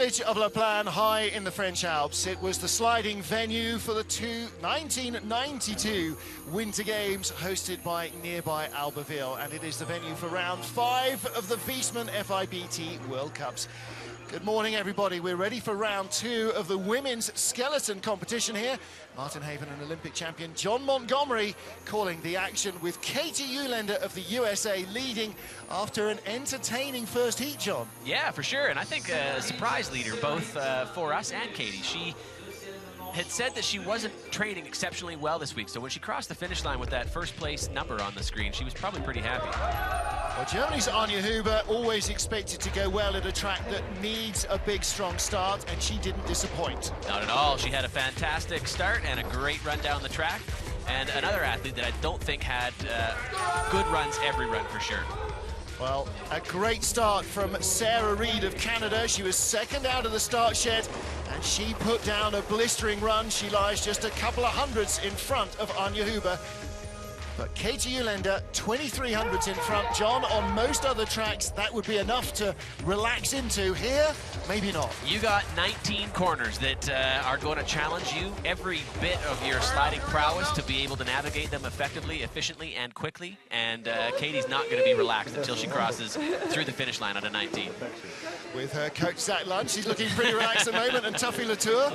village of La Plagne, high in the French Alps. It was the sliding venue for the 1992 Winter Games, hosted by nearby Albertville, and it is the venue for round 5 of the Viessmann FIBT World Cups. Good morning, everybody. We're ready for round 2 of the women's skeleton competition here. Martin Haven and Olympic champion John Montgomery calling the action, with Katie Uhlaender of the USA leading after an entertaining first heat, John. Yeah, for sure, and I think a surprise leader both for us and Katie. She had said that she wasn't training exceptionally well this week, so when she crossed the finish line with that first place number on the screen, she was probably pretty happy. Well, Germany's Anja Huber always expected to go well at a track that needs a big, strong start, and she didn't disappoint. Not at all. She had a fantastic start and a great run down the track, and another athlete that I don't think had good runs every run for sure. Well, a great start from Sarah Reed of Canada. She was second out of the start shed, and she put down a blistering run. She lies just a couple of hundreds in front of Anja Huber. But Katie Uhlaender, 2300s in front. John, on most other tracks, that would be enough to relax into. Here, maybe not. You got 19 corners that are going to challenge you every bit of your sliding prowess to be able to navigate them effectively, efficiently, and quickly. And Katie's not going to be relaxed until she crosses through the finish line on a 19. With her coach Zach Lunch, she's looking pretty relaxed at the moment, and Tuffy Latour.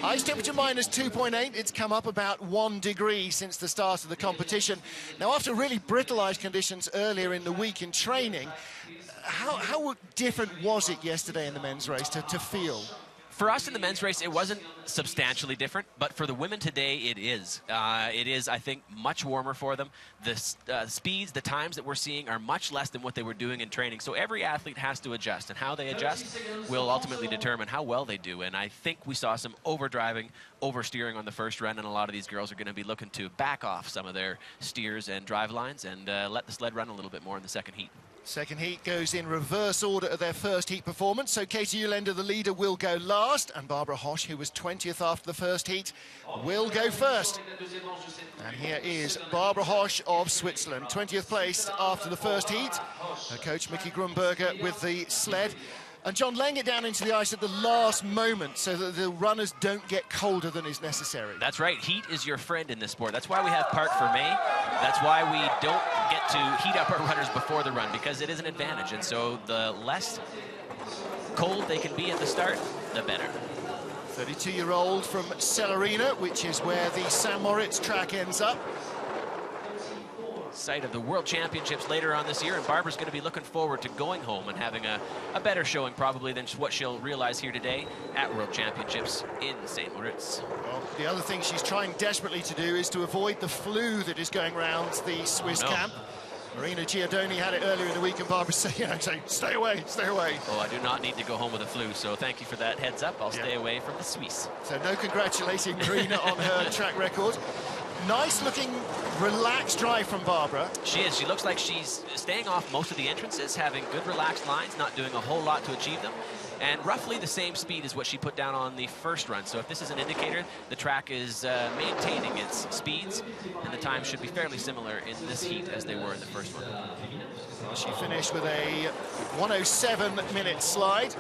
Ice temperature minus 2.8. It's come up about 1 degree since the start of the competition. Now, after really brittle ice conditions earlier in the week in training, how different was it yesterday in the men's race to feel? For us in the men's race, it wasn't substantially different, but for the women today, it is. It is, I think, much warmer for them. The speeds, the times that we're seeing are much less than what they were doing in training. So every athlete has to adjust, and how they adjust will ultimately determine how well they do. And I think we saw some overdriving, oversteering on the first run, and a lot of these girls are going to be looking to back off some of their steers and drive lines and let the sled run a little bit more in the second heat. Second heat goes in reverse order of their first heat performance. So Katie Uhlaender, the leader, will go last, and Barbara Hosch, who was 20th after the first heat, will go first. And here is Barbara Hosch of Switzerland, 20th place after the first heat. Her coach Mickey Grunberger with the sled. And John, laying it down into the ice at the last moment so that the runners don't get colder than is necessary. That's right. Heat is your friend in this sport. That's why we have part for May. That's why we don't get to heat up our runners before the run, because it is an advantage. And so the less cold they can be at the start, the better. 32-year-old from Celerina, which is where the St. Moritz track ends up. Site of the World Championships later on this year, and Barbara's going to be looking forward to going home and having a better showing probably than what she'll realize here today at World Championships in St. Moritz. Well, the other thing she's trying desperately to do is to avoid the flu that is going around the Swiss camp. Marina Giordoni had it earlier in the week, and Barbara saying, stay away, stay away. Oh, I do not need to go home with a flu, so thank you for that heads up. I'll stay away from the Swiss. So no congratulating Marina on her track record. Nice looking, relaxed drive from Barbara. She is. She looks like she's staying off most of the entrances, having good relaxed lines, not doing a whole lot to achieve them, and roughly the same speed as what she put down on the first run. So if this is an indicator, the track is maintaining its speeds, and the times should be fairly similar in this heat as they were in the first one. Well, she finished with a 107-minute slide.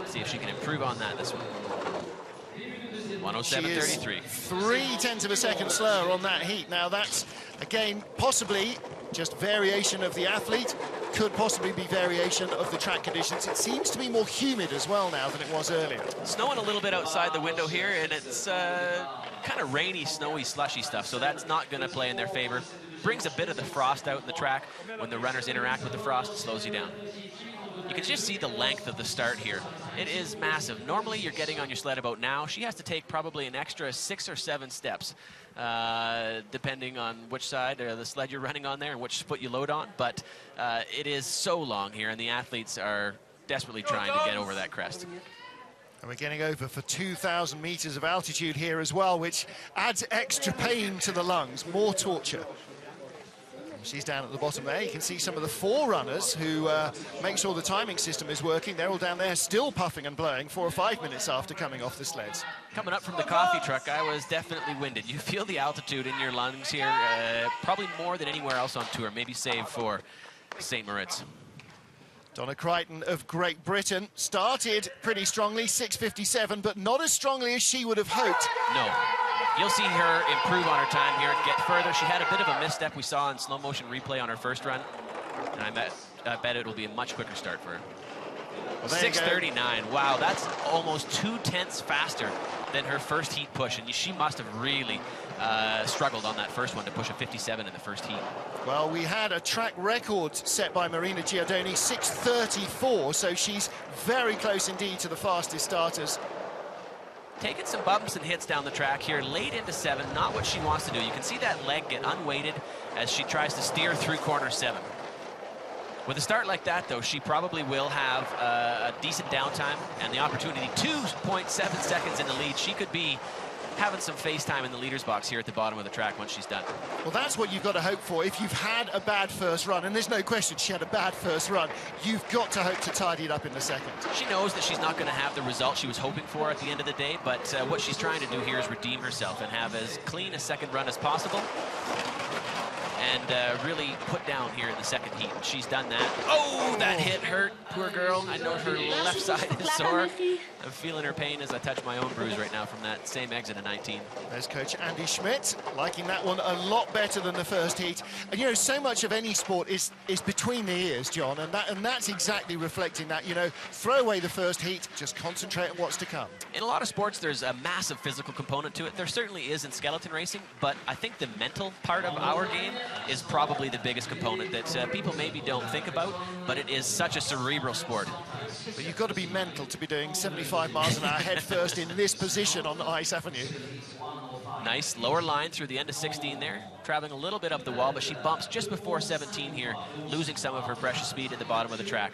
See if she can improve on that this one. 107.33. 0.3 of a second slower on that heat. Now that's, again, possibly just variation of the athlete, could possibly be variation of the track conditions. It seems to be more humid as well now than it was earlier. Snowing a little bit outside the window here, and it's kind of rainy, snowy, slushy stuff, so that's not going to play in their favor. Brings a bit of the frost out in the track. When the runners interact with the frost, it slows you down. You can just see the length of the start here. It is massive. Normally you're getting on your sled about now. She has to take probably an extra 6 or 7 steps, depending on which side of the sled you're running on there and which foot you load on. But it is so long here, and the athletes are desperately trying to get over that crest. And we're getting over for 2,000 meters of altitude here as well, which adds extra pain to the lungs, more torture. She's down at the bottom there. You can see some of the forerunners who make sure the timing system is working. They're all down there still puffing and blowing 4 or 5 minutes after coming off the sleds. Coming up from the coffee truck, I was definitely winded. You feel the altitude in your lungs here, probably more than anywhere else on tour, maybe save for St. Moritz. Donna Crichton of Great Britain started pretty strongly, 6:57, but not as strongly as she would have hoped. No. You'll see her improve on her time here and get further. She had a bit of a misstep we saw in slow motion replay on her first run, and I bet it'll be a much quicker start for her. Well, 6:39. Wow, that's almost 2/10 faster than her first heat push, and she must have really struggled on that first one to push a 57 in the first heat. Well, we had a track record set by Marina Giordani, 6:34, so she's very close indeed to the fastest starters. Taking some bumps and hits down the track here, late into 7, not what she wants to do. You can see that leg get unweighted as she tries to steer through corner 7. With a start like that, though, she probably will have a decent downtime and the opportunity. 2.7 seconds in the lead. She could be having some face time in the leader's box here at the bottom of the track once she's done. Well, that's what you've got to hope for. If you've had a bad first run, and there's no question she had a bad first run, you've got to hope to tidy it up in the second. She knows that she's not going to have the result she was hoping for at the end of the day, but what she's trying to do here is redeem herself and have as clean a second run as possible. And really put down here in the second heat. She's done that. Oh, that hit hurt. Poor girl. I know her left side is sore. I'm feeling her pain as I touch my own bruise right now from that same exit of 19. There's Coach Andy Schmidt, liking that one a lot better than the first heat. And, you know, so much of any sport is between the ears, John, and that's exactly reflecting that. You know, throw away the first heat, just concentrate on what's to come. In a lot of sports, there's a massive physical component to it. There certainly is in skeleton racing, but I think the mental part of our game is probably the biggest component that people maybe don't think about, but it is such a cerebral sport. But you've got to be mental to be doing 75 miles an hour head first in this position on the ice, haven't you? Nice lower line through the end of 16 there, traveling a little bit up the wall, but she bumps just before 17 here, losing some of her precious speed at the bottom of the track.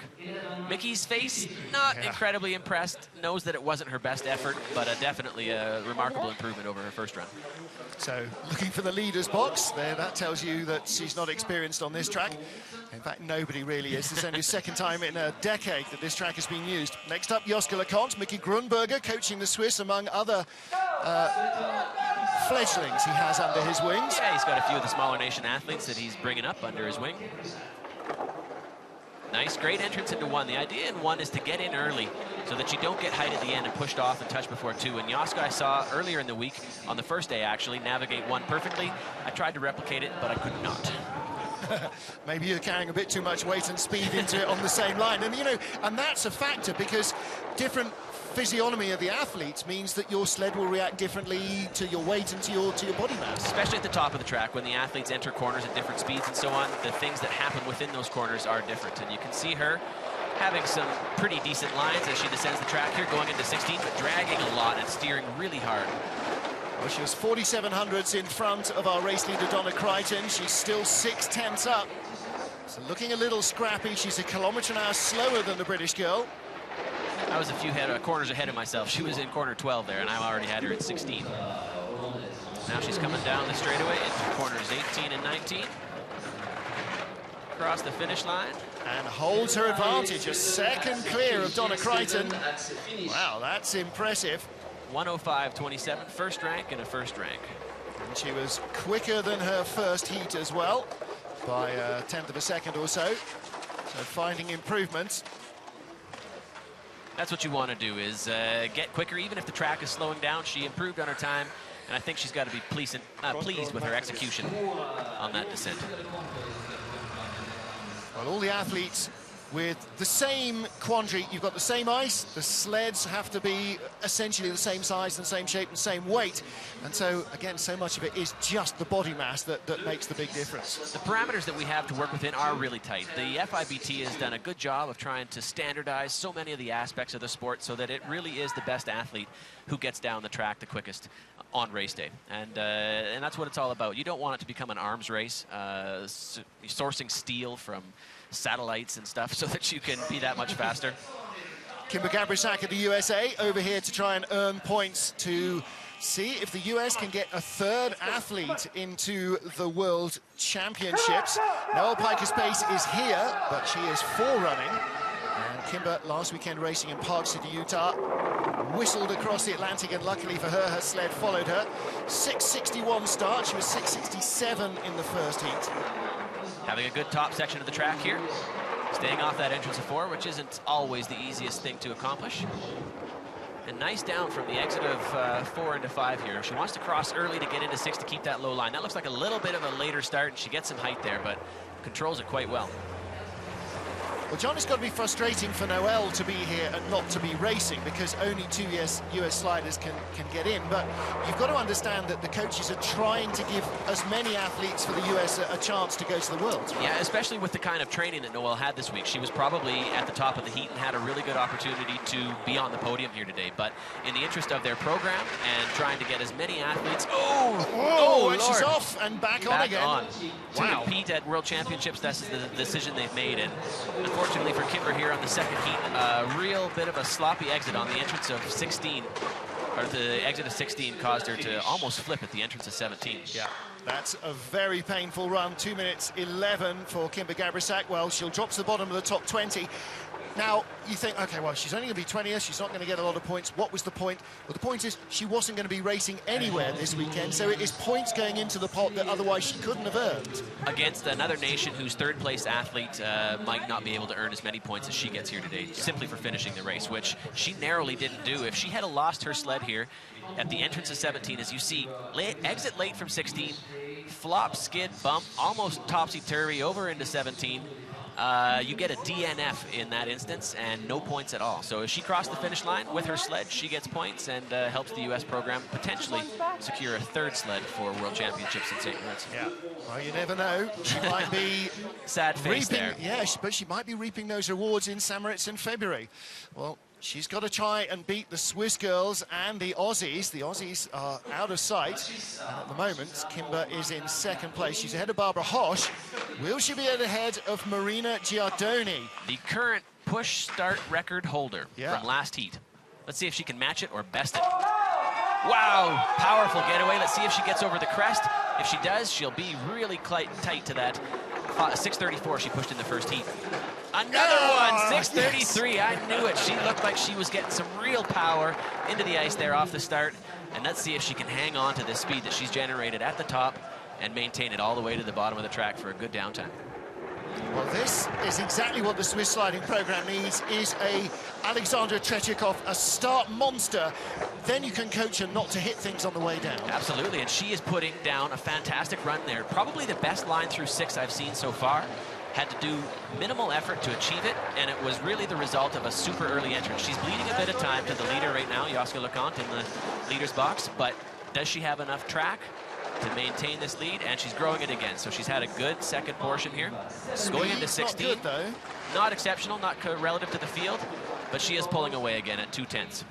Mickey's face, not incredibly impressed, knows that it wasn't her best effort, but definitely a remarkable improvement over her first run. So looking for the leader's box there, that tells you that she's not experienced on this track. In fact, nobody really is. This is only the second time in a decade that this track has been used. Next up, Joske LeConte, Mickey Grunberger coaching the Swiss among other fledglings he has under his wings. Yeah, he's got a few of the smaller nation athletes that he's bringing up under his wing. Nice, great entrance into 1. The idea in 1 is to get in early so that you don't get height at the end and pushed off and touched before 2. And Joske, I saw earlier in the week, on the first day actually, navigate 1 perfectly. I tried to replicate it, but I could not. Maybe you're carrying a bit too much weight and speed into it on the same line. And, you know, and that's a factor because different physiognomy of the athletes means that your sled will react differently to your weight and to your body mass. Especially at the top of the track when the athletes enter corners at different speeds and so on, the things that happen within those corners are different. And you can see her having some pretty decent lines as she descends the track here, going into 16, but dragging a lot and steering really hard. Well, she was 47/100ths in front of our race leader, Donna Crichton. She's still 6/10 up. So looking a little scrappy. She's a kilometre an hour slower than the British girl. I was a few corners ahead of myself. She was in corner 12 there, and I already had her at 16. Now she's coming down the straightaway into corners 18 and 19. Across the finish line. And holds her advantage, a second clear of Donna Crichton. Wow, that's impressive. 105.27, first rank and a first rank. And she was quicker than her first heat as well, by a 1/10 of a second or so. So finding improvements. That's what you want to do, is get quicker, even if the track is slowing down. She improved on her time, and I think she's got to be pleased with her execution on that descent. Well, all the athletes with the same quandary. You've got the same ice, the sleds have to be essentially the same size and same shape and same weight. And so, again, so much of it is just the body mass that makes the big difference. The parameters that we have to work within are really tight. The FIBT has done a good job of trying to standardize so many of the aspects of the sport so that it really is the best athlete who gets down the track the quickest on race day. And that's what it's all about. You don't want it to become an arms race, sourcing steel from satellites and stuff so that you can be that much faster. Kimber Gabrisak of the USA over here to try and earn points to see if the US can get a third athlete into the World Championships. Noel Piker-Space is here, but she is forerunning. And Kimber, last weekend racing in Park City, Utah, whistled across the Atlantic, and luckily for her, her sled followed her. 6:61 start. She was 6:67 in the first heat. Having a good top section of the track here. Staying off that entrance of 4, which isn't always the easiest thing to accomplish. And nice down from the exit of 4 into 5 here. She wants to cross early to get into 6 to keep that low line. That looks like a little bit of a later start, and she gets some height there, but controls it quite well. Well, John, it's got to be frustrating for Noelle to be here and not to be racing, because only 2 US sliders can get in. But you've got to understand that the coaches are trying to give as many athletes for the US a chance to go to the Worlds. Right? Yeah, especially with the kind of training that Noelle had this week. She was probably at the top of the heat and had a really good opportunity to be on the podium here today. But in the interest of their program and trying to get as many athletes... Oh, and she's off and back on again. Wow. To compete at World Championships, that's the decision they've made. And unfortunately for Kimber here on the second heat, a real bit of a sloppy exit on the entrance of 16. Or the exit of 16 caused her to almost flip at the entrance of 17. Yeah, that's a very painful run. 2 minutes 11 for Kimber Gabrisak. Well, she'll drop to the bottom of the top 20. Now, you think, OK, well, she's only going to be 20th. She's not going to get a lot of points. What was the point? Well, the point is she wasn't going to be racing anywhere this weekend, so it is points going into the pot that otherwise she couldn't have earned. Against another nation whose third-place athlete might not be able to earn as many points as she gets here today, simply for finishing the race, which she narrowly didn't do. If she had lost her sled here at the entrance of 17, as you see, exit late from 16, flop, skid, bump, almost topsy-turvy over into 17, you get a DNF in that instance and no points at all. So if she crossed the finish line with her sled, she gets points and helps the U.S. program potentially secure a third sled for World Championships in St. Moritz. Yeah, well, you never know. She might be sad face reaping, there. Yeah, but she might be reaping those rewards in St. Moritz in February. Well, she's got to try and beat the Swiss girls and the Aussies. The Aussies are out of sight. And at the moment, Kimber is in second place. She's ahead of Barbara Hosch. Will she be ahead of Marina Giardoni? The current push start record holder from last heat. Let's see if she can match it or best it. Wow, powerful getaway. Let's see if she gets over the crest. If she does, she'll be really tight to that 6:34 she pushed in the first heat. Another one, 6:33. Yes. I knew it. She looked like she was getting some real power into the ice there off the start. And let's see if she can hang on to this speed that she's generated at the top and maintain it all the way to the bottom of the track for a good downtime. Well, this is exactly what the Swiss sliding program needs, is a Alexandra Tretiakov, a start monster. Then you can coach her not to hit things on the way down. Absolutely, and she is putting down a fantastic run there. Probably the best line through 6 I've seen so far. Had to do minimal effort to achieve it, and it was really the result of a super early entrance. She's bleeding a bit of time to the leader right now, Joska LeConte, in the leader's box, but does she have enough track to maintain this lead? And she's growing it again, so she's had a good second portion here. Going into 16. Not good, though. Not exceptional, not relative to the field, but she is pulling away again at 2/10.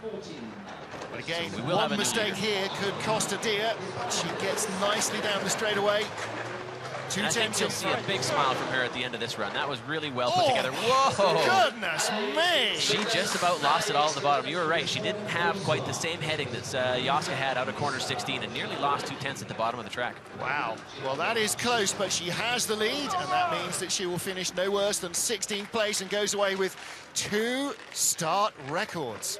But again, so one mistake here could cost her dear. She gets nicely down the straightaway. I think you'll see a big smile from her at the end of this run. That was really well put together. Whoa! Goodness me! She just about lost it all at the bottom. You were right. She didn't have quite the same heading that Joska had out of corner 16 and nearly lost 2/10 at the bottom of the track. Wow. Well, that is close, but she has the lead, and that means that she will finish no worse than 16th place and goes away with 2 start records.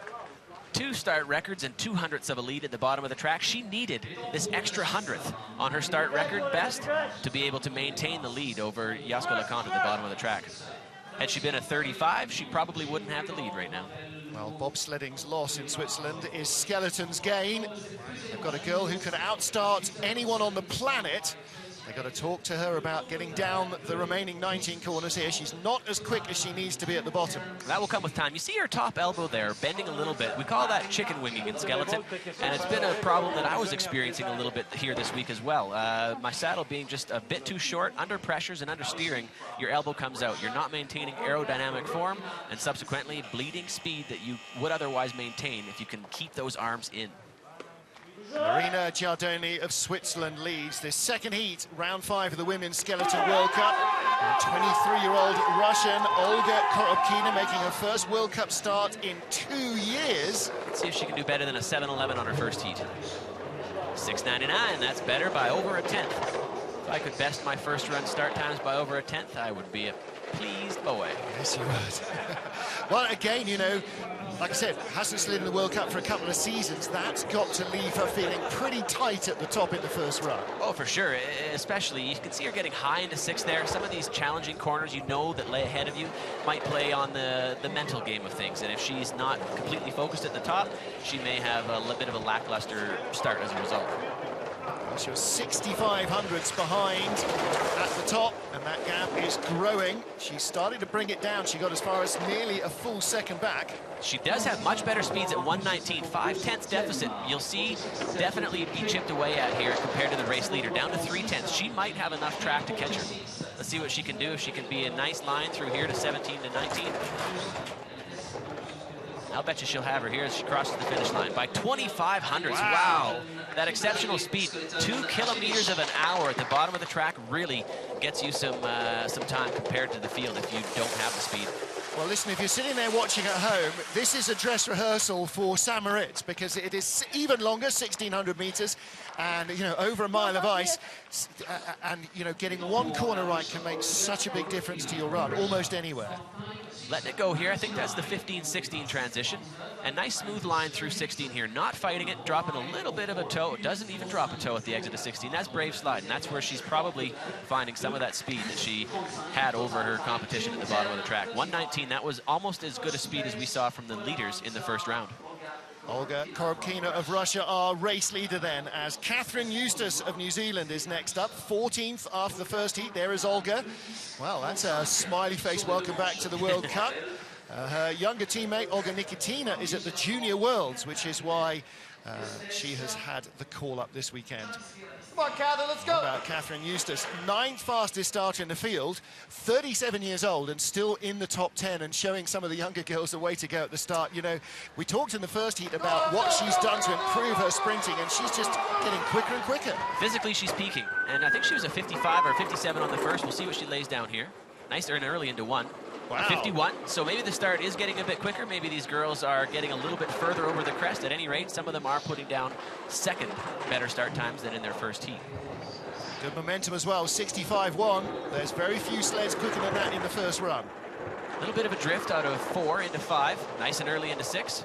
2 start records and 2/100ths of a lead at the bottom of the track. She needed this extra 100th on her start record best to be able to maintain the lead over Joska LeConte at the bottom of the track. Had she been a 35, she probably wouldn't have the lead right now. Well, bobsledding's loss in Switzerland is skeleton's gain. They've got a girl who can outstart anyone on the planet. They've got to talk to her about getting down the remaining 19 corners here. She's not as quick as she needs to be at the bottom. That will come with time. You see her top elbow there bending a little bit. We call that chicken winging in skeleton, and it's been a problem that I was experiencing a little bit here this week as well. My saddle being just a bit too short, under pressures and under steering, your elbow comes out. You're not maintaining aerodynamic form and subsequently bleeding speed that you would otherwise maintain if you can keep those arms in. Marina Giardoni of Switzerland leads this second heat, round 5 of the Women's Skeleton World Cup. 23-year-old Russian Olga Korobkina making her first World Cup start in 2 years. Let's see if she can do better than a 7:11 on her first heat. 6:99, that's better by over a 10th. If I could best my first run start times by over a 10th, I would be a pleased boy. Yes, you would. Well, again, you know, like I said, hasn't slid in the World Cup for a couple of seasons. That's got to leave her feeling pretty tight at the top in the first run. Oh, for sure. Especially, you can see her getting high into 6 there. Some of these challenging corners, you know, that lay ahead of you might play on the mental game of things. And if she's not completely focused at the top, she may have a little bit of a lackluster start as a result. She was 65 hundredths behind at the top, and that gap is growing. She started to bring it down. She got as far as nearly a full second back. She does have much better speeds at 119. 5/10 deficit, you'll see, definitely be chipped away at here compared to the race leader. Down to 3/10. She might have enough track to catch her. Let's see what she can do. If she can be a nice line through here to 17 to 19. I'll bet you she'll have her here as she crosses the finish line by 25 hundredths. Wow. That exceptional speed, 2 kilometers of an hour at the bottom of the track, really gets you some time compared to the field if you don't have the speed. Well, listen, if you're sitting there watching at home, this is a dress rehearsal for St. Moritz, because it is even longer, 1,600 meters, and, you know, over a mile of ice. And, you know, getting one corner right can make such a big difference to your run, almost anywhere. Letting it go here. I think that's the 15-16 transition. A nice smooth line through 16 here. Not fighting it, dropping a little bit of a toe. Doesn't even drop a toe at the exit of 16. That's brave sliding. That's where she's probably finding some of that speed that she had over her competition at the bottom of the track. 119, that was almost as good a speed as we saw from the leaders in the first round. Olga Korobkina of Russia, our race leader then, as Catherine Eustace of New Zealand is next up, 14th after the first heat. There is Olga. Well, that's a smiley face welcome back to the World Cup. Her younger teammate, Olga Nikitina, is at the Junior Worlds, which is why she has had the call-up this weekend. Come on, Catherine, let's go. How about Catherine Eustace, 9th fastest starter in the field, 37 years old and still in the top 10 and showing some of the younger girls the way to go at the start. You know, we talked in the first heat about what she's done to improve her sprinting, and she's just getting quicker and quicker. Physically, she's peaking, and I think she was a 55 or 57 on the first. We'll see what she lays down here. Nice earn early into 1. Wow. 51, so maybe the start is getting a bit quicker. Maybe these girls are getting a little bit further over the crest. At any rate, some of them are putting down second better start times than in their first heat. Good momentum as well, 65-1. There's very few sleds quicker than that in the first run. A little bit of a drift out of 4 into 5. Nice and early into 6.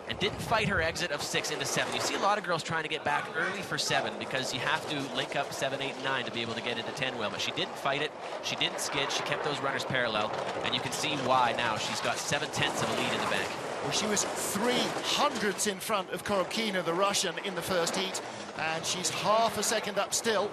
And didn't fight her exit of 6 into 7. You see a lot of girls trying to get back early for 7 because you have to link up 7, 8, and 9 to be able to get into 10 well. But she didn't fight it. She didn't skid. She kept those runners parallel. And you can see why now. She's got 7/10 of a lead in the bank. Well, she was 300ths in front of Korobkina, the Russian, in the first heat. And she's half a second up still.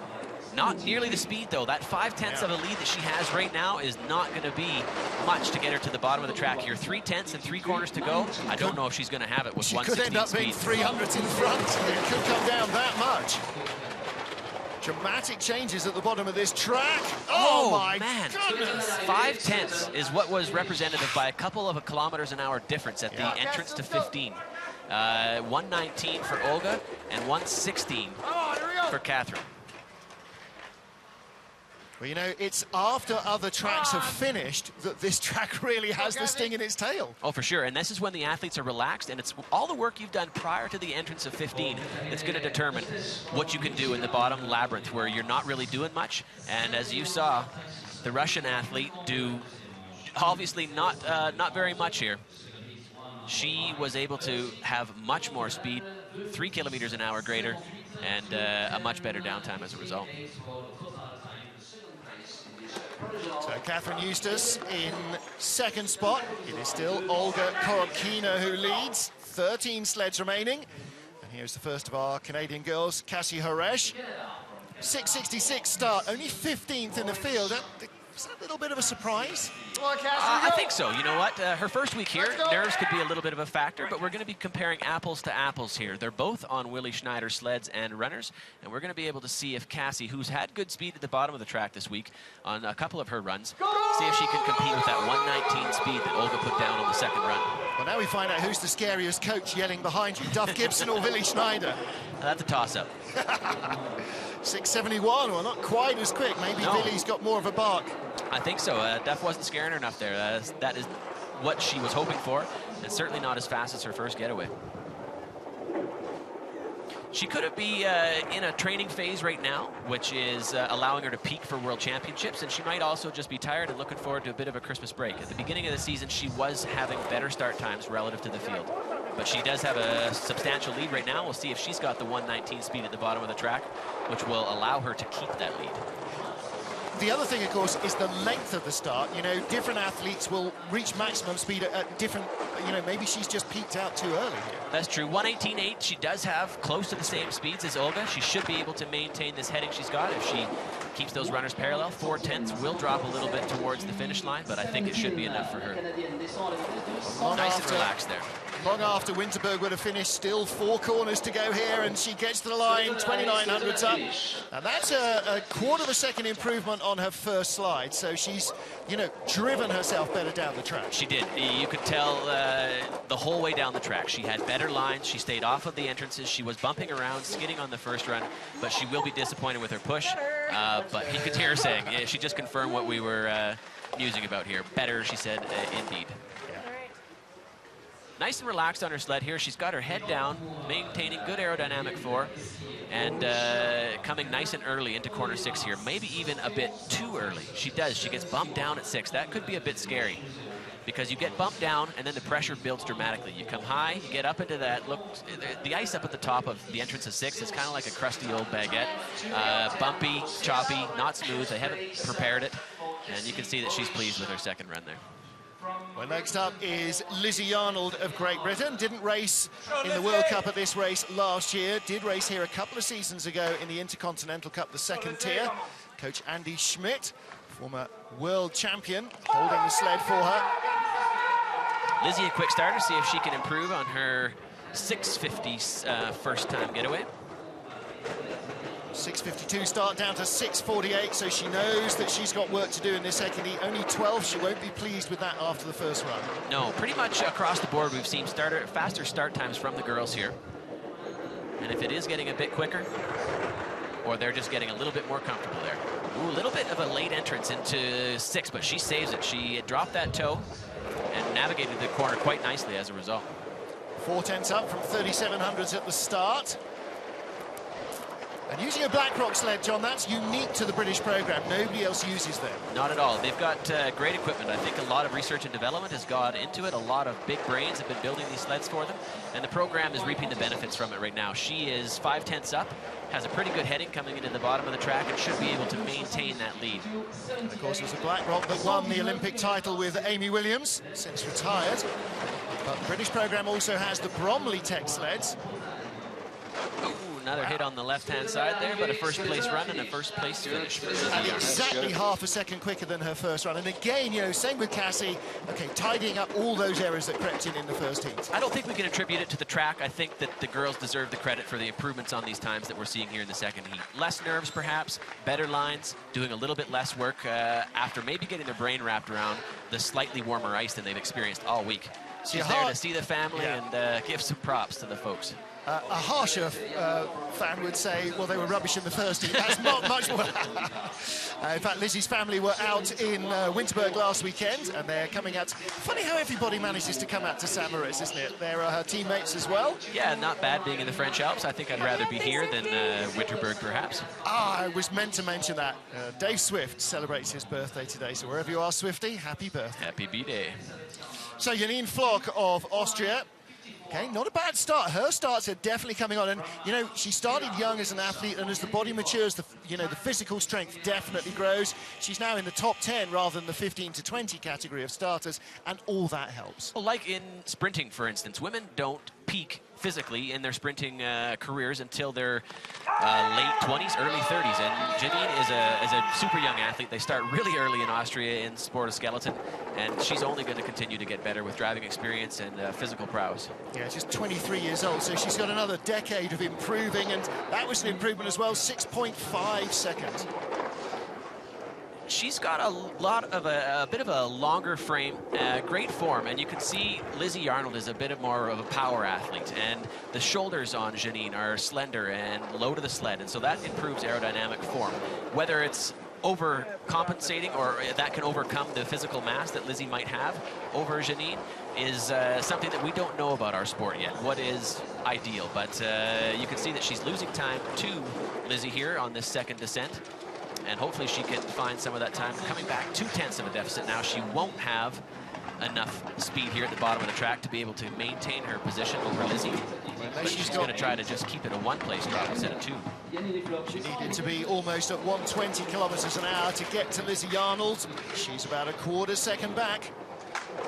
Not nearly the speed, though. That 5/10 of a lead that she has right now is not going to be much to get her to the bottom of the track here. 3/10 and 3 corners to go. I don't know if she's going to have it with 116 She could end up being 300ths in front. It could come down that much. Dramatic changes at the bottom of this track. Oh my man. goodness. 5/10 is what was representative by a couple of kilometers an hour difference at the entrance to 15. 119 for Olga and 116 for Catherine. Well, you know, it's after other tracks have finished that this track really has the sting in its tail. Oh, for sure. And this is when the athletes are relaxed, and it's all the work you've done prior to the entrance of 15 that's going to determine what you can do in the bottom labyrinth where you're not really doing much. And as you saw, the Russian athlete do obviously not very much here. She was able to have much more speed, 3 kilometers an hour greater, and a much better downtime as a result. So Catherine Eustace in second spot. It is still Olga Korobkina who leads. 13 sleds remaining. And here's the first of our Canadian girls, Cassie Horesh. 6:66 start, only 15th in the field. Is that a little bit of a surprise? I think so. You know what? Her first week here, nerves could be a little bit of a factor, but we're going to be comparing apples to apples here. They're both on Willie Schneider sleds and runners, and we're going to be able to see if Cassie, who's had good speed at the bottom of the track this week on a couple of her runs, see if she can compete with that 119 speed that Olga put down on the second run. Well, now we find out who's the scariest coach yelling behind you, Duff Gibson or Willie Schneider. That's a toss-up. 6:71, well, not quite as quick. Maybe No. Willie's got more of a bark. I think so. Duff wasn't scaring her enough there. That is what she was hoping for, and certainly not as fast as her first getaway. She could be in a training phase right now, which is allowing her to peak for World Championships, and she might also just be tired and looking forward to a bit of a Christmas break. At the beginning of the season, she was having better start times relative to the field, but she does have a substantial lead right now. We'll see if she's got the 1:19 speed at the bottom of the track, which will allow her to keep that lead. The other thing, of course, is the length of the start. You know, different athletes will reach maximum speed at different, you know, maybe she's just peaked out too early here. That's true. 1:18.8, she does have close to the same speeds as Olga. She should be able to maintain this heading she's got if she keeps those runners parallel. 4/10 will drop a little bit towards the finish line, but I think it should be enough for her. Nice and relaxed there. Long after Winterberg would have finished, still 4 corners to go here, and she gets to the line, 2900s up. And that's a quarter of a second improvement on her first slide. So she's, you know, driven herself better down the track. She did. You could tell the whole way down the track. She had better lines. She stayed off of the entrances. She was bumping around, skidding on the first run, but she will be disappointed with her push. But you could hear her saying, yeah, she just confirmed what we were musing about here. Better, she said, indeed. Nice and relaxed on her sled here. She's got her head down, maintaining good aerodynamic for, and coming nice and early into corner 6 here. Maybe even a bit too early. She does. She gets bumped down at 6. That could be a bit scary because you get bumped down and then the pressure builds dramatically. You come high, you get up into that. Look, the ice up at the top of the entrance of 6 is kind of like a crusty old baguette. Bumpy, choppy, not smooth. They haven't prepared it, and you can see that she's pleased with her second run there. Well, next up is Lizzie Arnold of Great Britain. Didn't race in the World Cup at this race last year. Did race here a couple of seasons ago in the Intercontinental Cup, the second tier. Coach Andy Schmidt, former world champion, holding the sled for her. Lizzie, a quick starter, see if she can improve on her 6:50 first-time getaway. 6:52 start down to 6:48, so she knows that she's got work to do in this second heat. Only 12, she won't be pleased with that after the first run. No, pretty much across the board we've seen faster start times from the girls here. And if it is getting a bit quicker, or they're just getting a little bit more comfortable there. Ooh, a little bit of a late entrance into 6, but she saves it. She dropped that toe and navigated the corner quite nicely as a result. 4/10 up from 3700s at the start. And using a BlackRock sled, John, that's unique to the British program. Nobody else uses them. Not at all. They've got great equipment. I think a lot of research and development has gone into it. A lot of big brains have been building these sleds for them. And the program is reaping the benefits from it right now. She is 5/10 up, has a pretty good heading coming into the bottom of the track, and should be able to maintain that lead. And of course, it was a BlackRock that won the Olympic title with Amy Williams, since retired. But the British program also has the Bromley Tech sleds. Another hit on the left-hand side there, but a first-place run and a first-place finish. And exactly half a second quicker than her first run. And again, you know, same with Cassie. Okay, tidying up all those errors that crept in the first heat. I don't think we can attribute it to the track. I think that the girls deserve the credit for the improvements on these times that we're seeing here in the second heat. Less nerves, perhaps, better lines, doing a little bit less work after maybe getting their brain wrapped around the slightly warmer ice than they've experienced all week. She's there to see the family and give some props to the folks. A harsher fan would say, well, they were rubbish in the first heat. That's not much more. In fact, Lizzie's family were out in Winterberg last weekend, and they're coming out. Funny how everybody manages to come out to St. Moritz, isn't it? There are her teammates as well. Yeah, not bad being in the French Alps. I think I'd rather be here than Winterberg, perhaps. I was meant to mention that. Dave Swift celebrates his birthday today, so wherever you are, Swifty, happy birthday. Happy B-Day. So Janine Flock of Austria. Okay, not a bad start. Her starts are definitely coming on, and you know, she started young as an athlete, and as the body matures, the physical strength definitely grows. She's now in the top 10 rather than the 15 to 20 category of starters, and all that helps. Well, like in sprinting, for instance, women don't peak physically in their sprinting careers until their late 20s, early 30s. And Janine is a super young athlete. They start really early in Austria in sport of skeleton, and she's only going to continue to get better with driving experience and physical prowess. Yeah, just 23 years old, so she's got another decade of improving, and that was an improvement as well, 6.5 seconds. She's got a bit of a longer frame, great form, and you can see Lizzie Arnold is a bit more of a power athlete, and the shoulders on Janine are slender and low to the sled, and so that improves aerodynamic form. Whether it's overcompensating or that can overcome the physical mass that Lizzie might have over Janine is something that we don't know about our sport yet. What is ideal, but you can see that she's losing time to Lizzie here on this second descent, and hopefully she can find some of that time. Coming back 2/10 of a deficit now, she won't have enough speed here at the bottom of the track to be able to maintain her position over Lizzie. But she's going to try to just keep it a one-place drop instead of two. She needed to be almost at 120 kilometers an hour to get to Lizzie Arnold. She's about a quarter second back.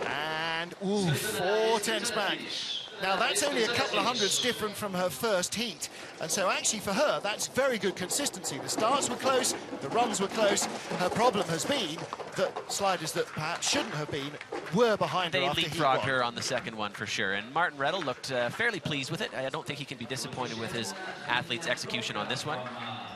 And, ooh, 4/10 back. Now, that's only a couple of hundreds different from her first heat. And so, actually, for her, that's very good consistency. The starts were close, the runs were close. Her problem has been that sliders that perhaps shouldn't have been were behind her after heat one. They leapfrogged her on the second one, for sure. And Martin Rettel looked fairly pleased with it. I don't think he can be disappointed with his athlete's execution on this one.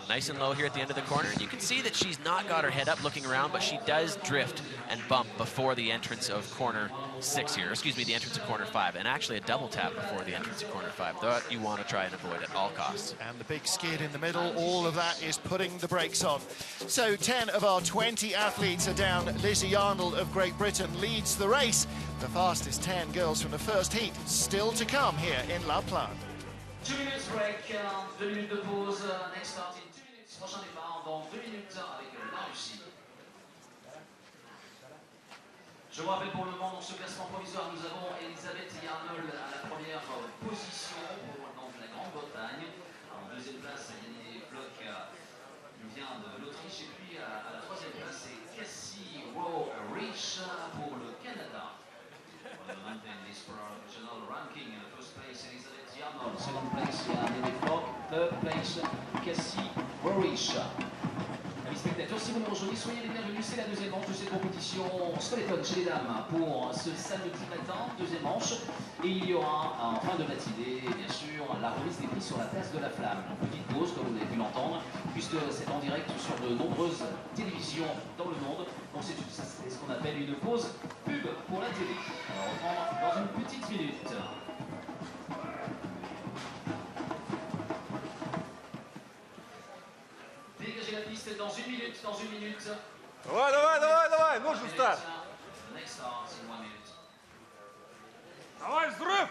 Nice and low here at the end of the corner. And you can see that she's not got her head up looking around, but she does drift and bump before the entrance of corner 6 here. Excuse me, the entrance of corner 5. And actually a double tap before the entrance of corner 5. That you want to try and avoid at all costs. And the big skid in the middle, all of that is putting the brakes on. So 10 of our 20 athletes are down. Lizzie Arnold of Great Britain leads the race. The fastest 10 girls from the first heat still to come here in La Plagne. 2 minutes break, 2 minutes de pause. Next start in 2 minutes. Prochain départ dans 2 minutes avec la Russie. Je vous rappelle pour le moment, dans ce classement provisoire, nous avons Elisabeth Yarnol à la première position pour donc, la Grande-Bretagne. En deuxième place, Yannick Bloch nous vient de l'Autriche. Et puis à la troisième place, c'est Cassie Rowe-Rich pour le Canada. On will maintain this provisional ranking. In the first place, Elisabeth Yarnol. Second place, Yannick Bloch. Third place, Cassie Rowe-Rich. Amis spectateurs, si vous nous rejoignez, soyez les bienvenus. C'est la deuxième manche de cette compétition skeleton chez les dames pour ce samedi matin, deuxième manche. Et il y aura en fin de matinée, bien sûr, la remise des prix sur la place de la Flamme. Une petite pause, comme vous avez pu l'entendre, puisque c'est en direct sur de nombreuses télévisions dans le monde. Donc c'est ce qu'on appelle une pause pub pour la télé. On va reprendre dans une petite minute. Dégagez la piste dans une minute, Давай, нужно старт. Next start in 1 minute. Давай, взрыв!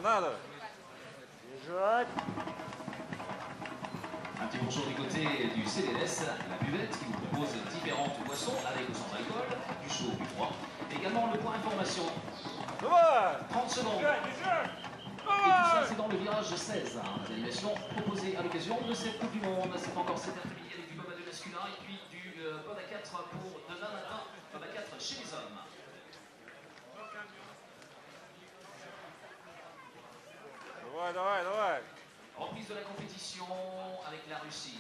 Надо. Бежать. Un petit bonjour du côté du CDS, la buvette qui vous propose différentes boissons avec ou sans alcool, du chaud, du froid. Également le point information. 30 secondes. Et tout ça, c'est dans le virage 16. Les animations proposées à l'occasion de cette Coupe du Monde. C'est encore cet après-midi avec du bob à 2 masculin et puis du bob à 4 pour demain matin. Bob à 4 chez les hommes. Давай. Reprise de la compétition avec la Russie.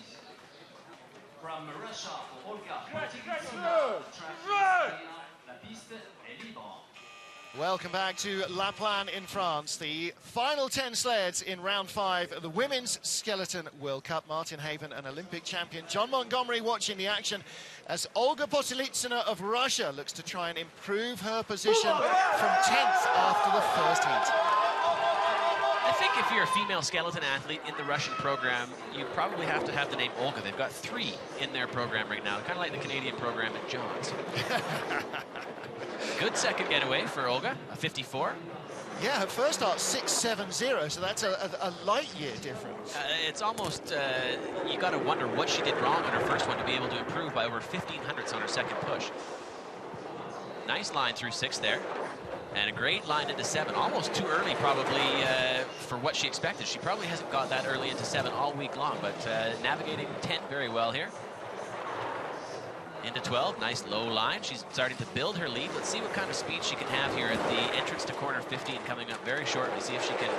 From Russia for Olga. La piste est libre. Welcome back to La Plagne in France. The final 10 sleds in round 5 of the Women's Skeleton World Cup. Martin Haven, an Olympic champion. John Montgomery watching the action as Olga Posilitsina of Russia looks to try and improve her position from 10th after the first heat. I think if you're a female skeleton athlete in the Russian program, you probably have to have the name Olga. They've got 3 in their program right now, kind of like the Canadian program at John's. Good second getaway for Olga, a 54. Yeah, her first start 6.70, so that's a light year difference. It's almost, you got to wonder what she did wrong on her first one to be able to improve by over 1,500ths on her second push. Nice line through 6 there. And a great line into 7, almost too early probably for what she expected. She probably hasn't got that early into 7 all week long, but navigating 10 very well here. Into 12, nice low line. She's starting to build her lead. Let's see what kind of speed she can have here at the entrance to corner 15 coming up very shortly. See if she can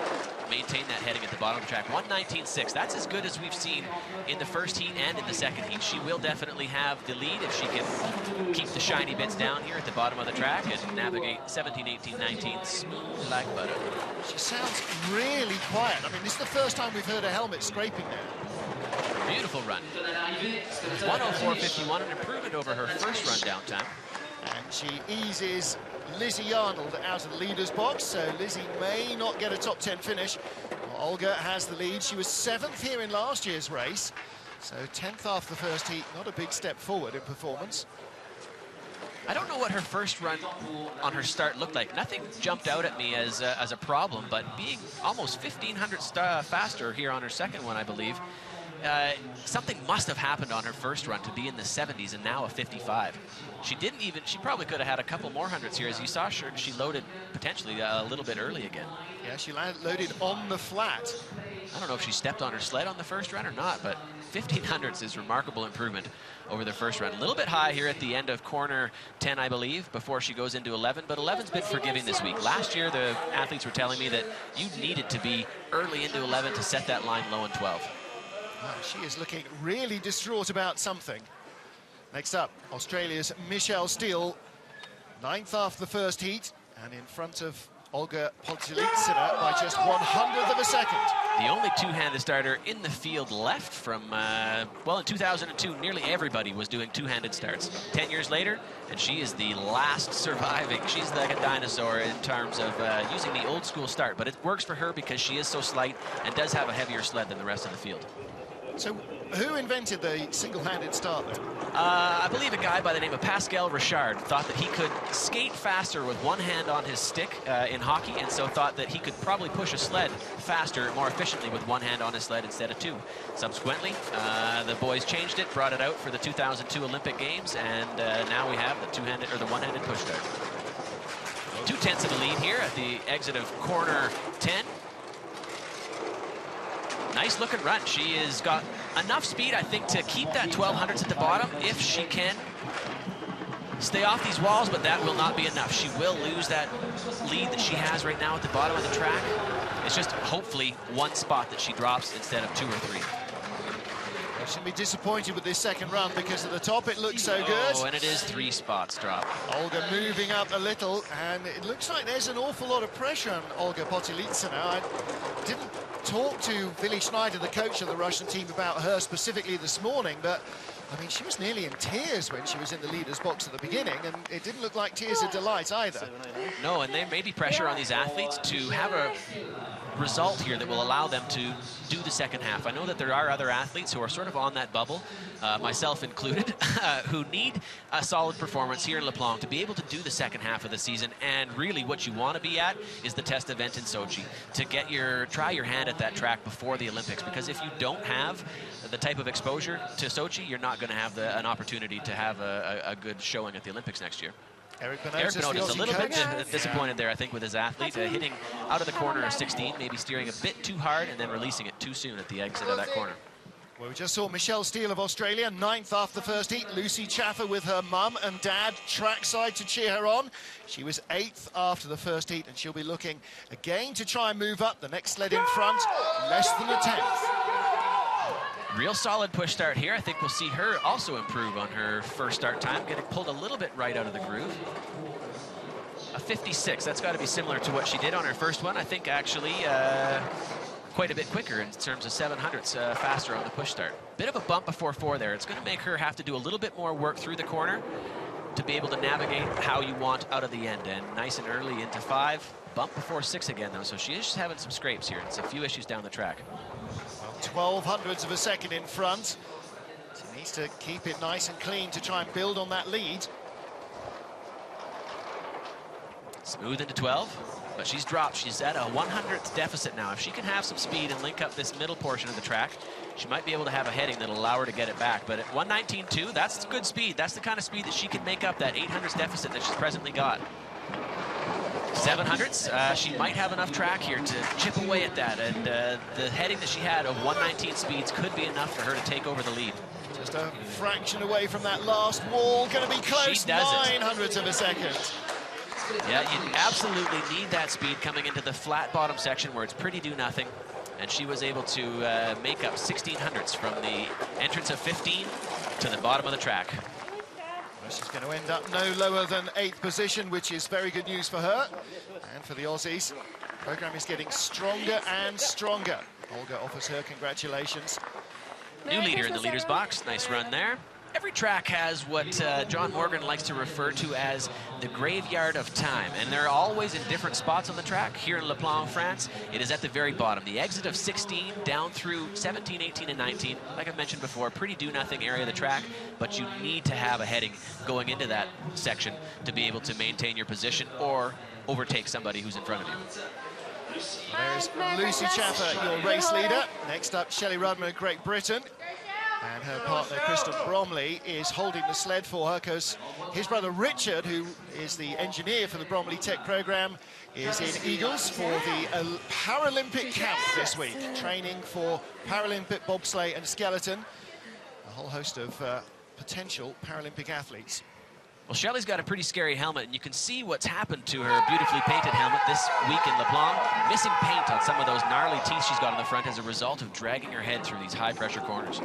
maintain that heading at the bottom of the track. 1:19.6, that's as good as we've seen in the first heat and in the second heat. She will definitely have the lead if she can keep the shiny bits down here at the bottom of the track and navigate 17, 18, 19 smooth like butter. She sounds really quiet. I mean, this is the first time we've heard her helmet scraping there. Beautiful run. 1:04.51, an improvement over her first run down time. And she eases Lizzie Arnold out of the leader's box, so Lizzie may not get a top 10 finish. Well, Olga has the lead. She was 7th here in last year's race, so 10th after the first heat, not a big step forward in performance. I don't know what her first run on her start looked like. Nothing jumped out at me as a problem, but being almost 1,500 faster here on her second one, I believe, something must have happened on her first run to be in the 70s and now a 55. She probably could have had a couple more hundreds here. As you saw, she loaded potentially a little bit early again. Yeah, she loaded on the flat. I don't know if she stepped on her sled on the first run or not, but 1,500s is remarkable improvement over the first run. A little bit high here at the end of corner 10, I believe, before she goes into 11, but 11's been forgiving this week. Last year, the athletes were telling me that you needed to be early into 11 to set that line low in 12. Wow, she is looking really distraught about something. Next up, Australia's Michelle Steele, 9th after the first heat, and in front of Olga Podsilitsina by just 1/100th of a second. The only two-handed starter in the field left from, well, in 2002, nearly everybody was doing two-handed starts. 10 years later, and she is the last surviving. She's like a dinosaur in terms of using the old-school start, but it works for her because she is so slight and does have a heavier sled than the rest of the field. So who invented the single-handed start then? I believe a guy by the name of Pascal Richard thought that he could skate faster with one hand on his stick in hockey, and so thought that he could probably push a sled faster, more efficiently with one hand on his sled instead of two. Subsequently, the boys changed it, brought it out for the 2002 Olympic Games, and now we have the two-handed or the one-handed push start. 2/10 of the lead here at the exit of corner 10. Nice looking run. She has got enough speed, I think, to keep that 1200s at the bottom if she can stay off these walls, but that will not be enough. She will lose that lead that she has right now at the bottom of the track. It's just hopefully one spot that she drops instead of 2 or 3. I shouldn't be disappointed with this second run because at the top it looks so good. Oh, and it is 3 spots drop. Olga moving up a little, and it looks like there's an awful lot of pressure on Olga Podsilitsina. I didn't talk to Willi Schneider, the coach of the Russian team, about her specifically this morning, but I mean, she was nearly in tears when she was in the leader's box at the beginning, and it didn't look like tears of delight either. No, and there may be pressure on these athletes to have a result here that will allow them to do the second half. I know that there are other athletes who are sort of on that bubble, myself included, who need a solid performance here in Plagne to be able to do the second half of the season. And really what you want to be at is the test event in Sochi, to try your hand at that track before the Olympics, because if you don't have the type of exposure to Sochi, you're not going to have an opportunity to have a good showing at the Olympics next year. Eric Benoit is a little bit disappointed there, I think, with his athlete, hitting out of the corner of 16, maybe steering a bit too hard and then releasing it too soon at the exit of that corner. Well, we just saw Michelle Steele of Australia, 9th after the first heat. Lucy Chaffer with her mum and dad trackside to cheer her on. She was 8th after the first heat, and she'll be looking again to try and move up. The next sled in front, less than a 10th. Real solid push start here. I think we'll see her also improve on her first start time, getting pulled a little bit right out of the groove. A 56, that's got to be similar to what she did on her first one. I think actually quite a bit quicker in terms of 700ths faster on the push start. Bit of a bump before 4 there. It's going to make her have to do a little bit more work through the corner to be able to navigate how you want out of the end. And nice and early into 5. Bump before 6 again, though, so she is just having some scrapes here. It's a few issues down the track. 1200ths of a second in front. She needs to keep it nice and clean to try and build on that lead. Smooth into 12, but she's dropped. She's at a 100th deficit now. If she can have some speed and link up this middle portion of the track, she might be able to have a heading that'll allow her to get it back. But at 119.2, that's good speed. That's the kind of speed that she can make up that 800th deficit that she's presently got. 700ths, she might have enough track here to chip away at that, and the heading that she had of 119 speeds could be enough for her to take over the lead. Just a fraction away from that last wall, going to be close, 900ths of a second. Yeah, you absolutely need that speed coming into the flat bottom section where it's pretty do nothing, and she was able to make up 1600ths from the entrance of 15 to the bottom of the track. She's going to end up no lower than 8th position, which is very good news for her and for the Aussies. The program is getting stronger and stronger. Olga offers her congratulations. New leader in the leader's box. Nice run there. every track has what John Morgan likes to refer to as the graveyard of time, and they're always in different spots on the track. Here in Plagne, France, it is at the very bottom. The exit of 16 down through 17, 18, and 19. Like I mentioned before, pretty do-nothing area of the track, but you need to have a heading going into that section to be able to maintain your position or overtake somebody who's in front of you. There's Lucy Chaffer, your race leader. Next up, Shelley Rudman of Great Britain. And her partner, Kristen Bromley, is holding the sled for her because his brother Richard, who is the engineer for the Bromley Tech program, is in Eagles for the Paralympic camp this week, training for Paralympic bobsleigh and skeleton. A whole host of potential Paralympic athletes. Well, Shelley's got a pretty scary helmet, and you can see what's happened to her beautifully painted helmet this week in Plagne. Missing paint on some of those gnarly teeth she's got on the front as a result of dragging her head through these high-pressure corners.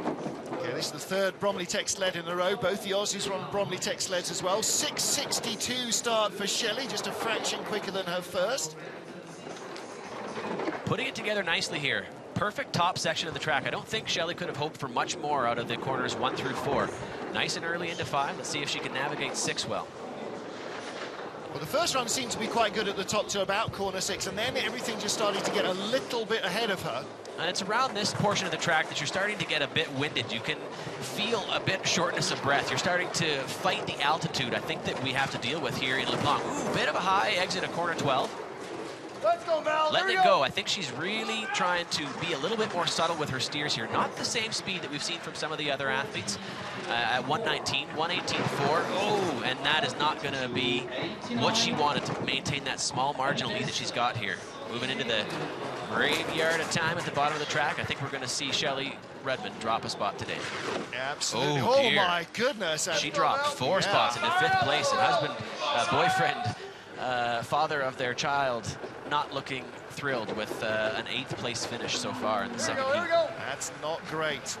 Okay, this is the third Bromley Tech sled in a row. Both the Aussies are on Bromley Tech sleds as well. 6:62 start for Shelley, just a fraction quicker than her first. Putting it together nicely here. Perfect top section of the track. I don't think Shelley could have hoped for much more out of the corners 1 through 4. Nice and early into 5. Let's see if she can navigate 6 well. Well, the first run seemed to be quite good at the top to about corner 6, and then everything just started to get a little bit ahead of her. And it's around this portion of the track that you're starting to get a bit winded. You can feel a bit shortness of breath. You're starting to fight the altitude, I think, that we have to deal with here in Plagne. Ooh, bit of a high exit of corner 12. Let's go, Val. Letting it go. I think she's really trying to be a little bit more subtle with her steers here. Not the same speed that we've seen from some of the other athletes at 119, 118.4. Oh, and that is not going to be what she wanted to maintain that small marginal lead that she's got here. Moving into the graveyard of time at the bottom of the track. I think we're going to see Shelley Rudman drop a spot today. Absolutely. Oh, oh my goodness. She dropped 4 spots into 5th place. And husband, boyfriend, father of their child, not looking thrilled with an 8th place finish so far in the second heat. That's not great.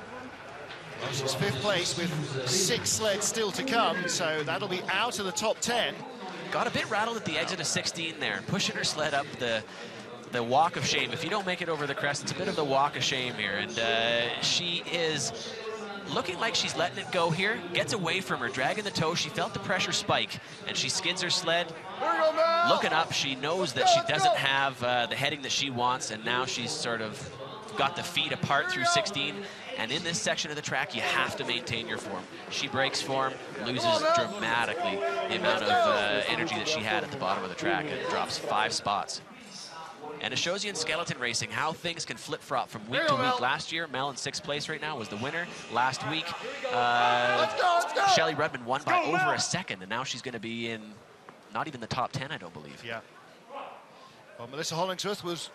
Well, she's 5th place with 6 sleds still to come, so that'll be out of the top 10. Got a bit rattled at the exit of 16 there, pushing her sled up the walk of shame. If you don't make it over the crest, it's a bit of the walk of shame here, and she is looking like she's letting it go here, gets away from her, dragging the toe. She felt the pressure spike, and she skids her sled. Looking up, she knows that she doesn't have the heading that she wants, and now she's sort of got the feet apart through 16. And in this section of the track, you have to maintain your form. She breaks form, loses dramatically the amount of energy that she had at the bottom of the track, and drops 5 spots. And it shows you in skeleton racing how things can flip-flop from week to week. Last year, Mel in 6th place right now was the winner. Last week, Shelley Rudman won by over a second, and now she's going to be in not even the top 10, I don't believe. Yeah. Well, Melissa Hollingsworth was